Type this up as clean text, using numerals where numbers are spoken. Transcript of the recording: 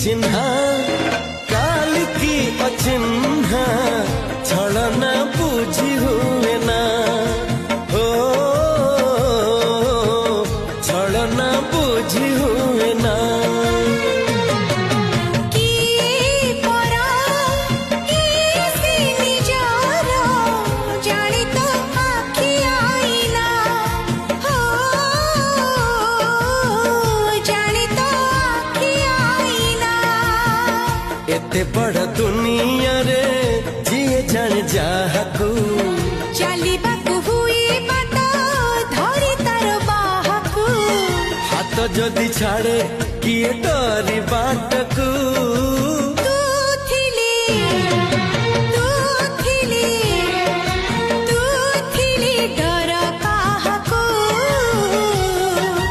चिन्हा काल की अचिन्हा छलना बुझी हुए ना हो छलना बुझी हुए ना एते बड़ दुनिया रे जिए जान जाहकू चलिबाकू हुई बात धरी तार बाहकू हाथ जदि छाड़े किए डरी बाटकू।